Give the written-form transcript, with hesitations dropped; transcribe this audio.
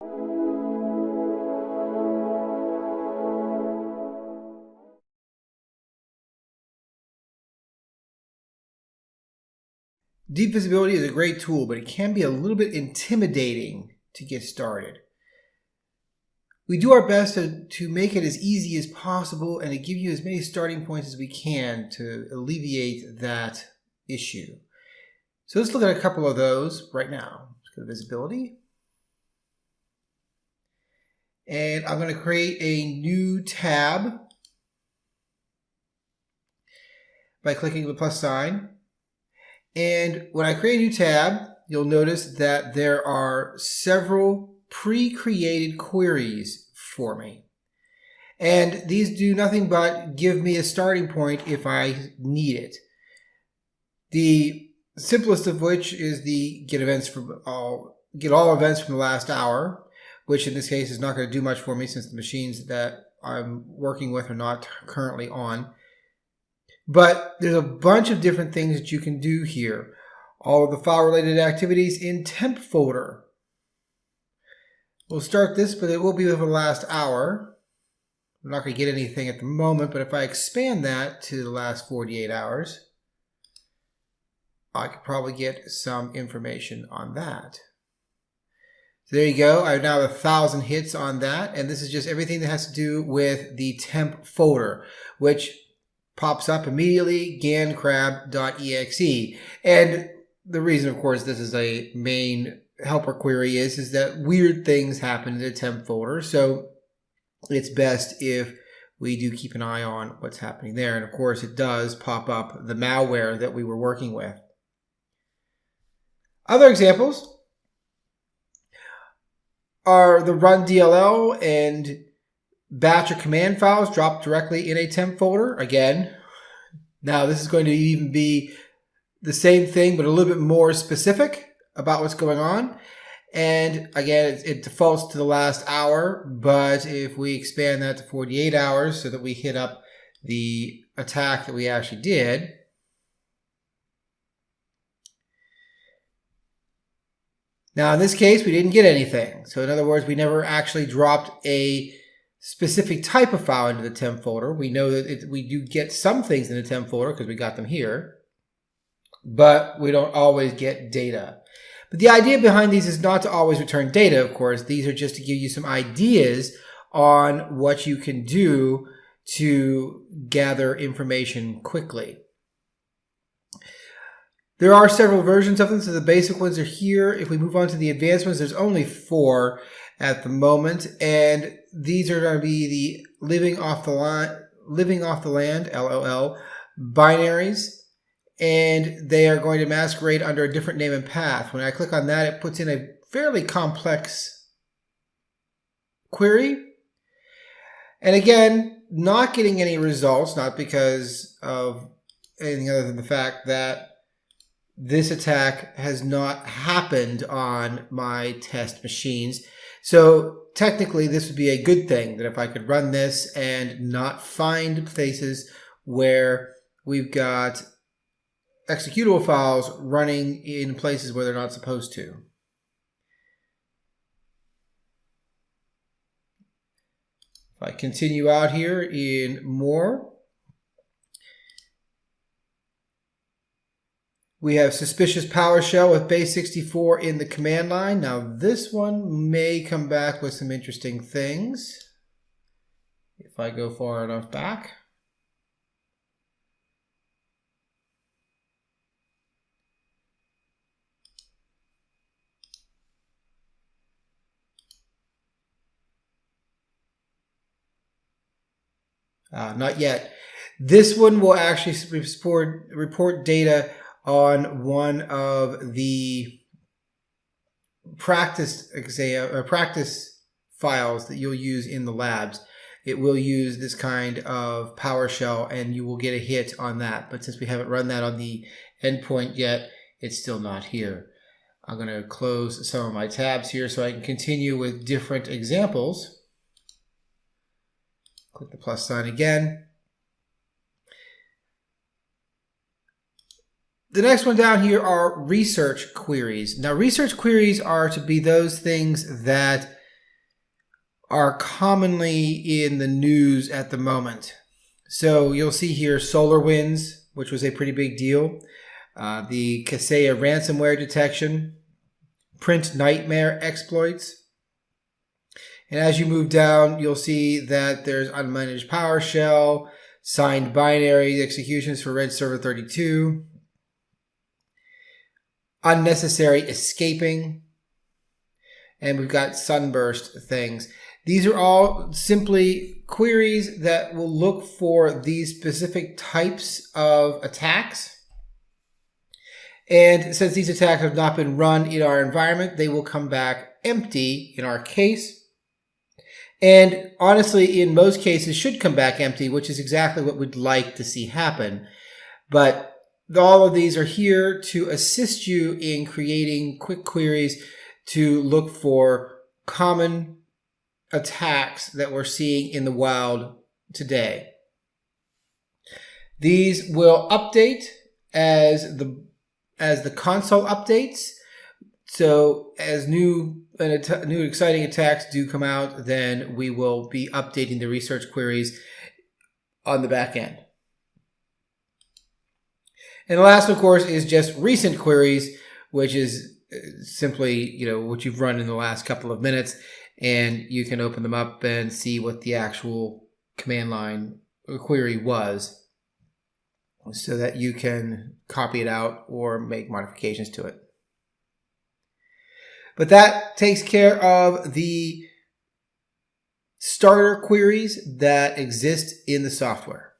Deep visibility is a great tool, but it can be a little bit intimidating to get started. We do our best to make it as easy as possible and to give you as many starting points as we can to alleviate that issue. So let's look at a couple of those right now. Let's go to visibility. And I'm going to create a new tab by clicking the plus sign. And when I create a new tab, you'll notice that there are several pre-created queries for me. And these do nothing but give me a starting point if I need it. The simplest of which is the get all events from the last hour, which in this case is not going to do much for me since the machines that I'm working with are not currently on. But there's a bunch of different things that you can do here. All of the file-related activities in temp folder. We'll start this, but it will be over the last hour. I'm not going to get anything at the moment, but if I expand that to the last 48 hours, I could probably get some information on that. So there you go. I now have 1,000 hits on that, and this is just everything that has to do with the temp folder, which pops up immediately, gancrab.exe. And the reason, of course, this is a main helper query is that weird things happen in the temp folder. So it's best if we do keep an eye on what's happening there. And of course, it does pop up the malware that we were working with. Other examples are the run DLL and batch or command files dropped directly in a temp folder. Again, now this is going to even be the same thing, but a little bit more specific about what's going on. And again, it defaults to the last hour, but if we expand that to 48 hours so that we hit up the attack that we actually did, now in this case, we didn't get anything. So in other words, we never actually dropped a specific type of file into the temp folder. We know that we do get some things in the temp folder because we got them here, but we don't always get data. But the idea behind these is not to always return data, of course. These are just to give you some ideas on what you can do to gather information quickly. There are several versions of them, so the basic ones are here. If we move on to the advanced ones, there's only 4 at the moment, and these are going to be the living off the land, LOL, binaries, and they are going to masquerade under a different name and path. When I click on that, it puts in a fairly complex query. And again, not getting any results, not because of anything other than the fact that this attack has not happened on my test machines. So technically, this would be a good thing, that if I could run this and not find places where we've got executable files running in places where they're not supposed to. If I continue out here in more, we have suspicious PowerShell with base64 in the command line. Now this one may come back with some interesting things if I go far enough back. Not yet. This one will actually report data on one of the practice files that you'll use in the labs. It will use this kind of PowerShell, and you will get a hit on that. But since we haven't run that on the endpoint yet, it's still not here. I'm going to close some of my tabs here so I can continue with different examples. Click the plus sign again. The next one down here are research queries. Now, research queries are to be those things that are commonly in the news at the moment. So you'll see here SolarWinds, which was a pretty big deal. The Kaseya ransomware detection, Print Nightmare exploits. And as you move down, you'll see that there's unmanaged PowerShell, signed binary executions for Red Server 32, unnecessary escaping, and we've got sunburst things. These are all simply queries that will look for these specific types of attacks. And since these attacks have not been run in our environment, they will come back empty in our case. And honestly, in most cases, should come back empty, which is exactly what we'd like to see happen. But all of these are here to assist you in creating quick queries to look for common attacks that we're seeing in the wild today. These will update as the console updates. So as new exciting attacks do come out, then we will be updating the research queries on the back end. And the last, of course, is just recent queries, which is simply, what you've run in the last couple of minutes, and you can open them up and see what the actual command line query was so that you can copy it out or make modifications to it. But that takes care of the starter queries that exist in the software.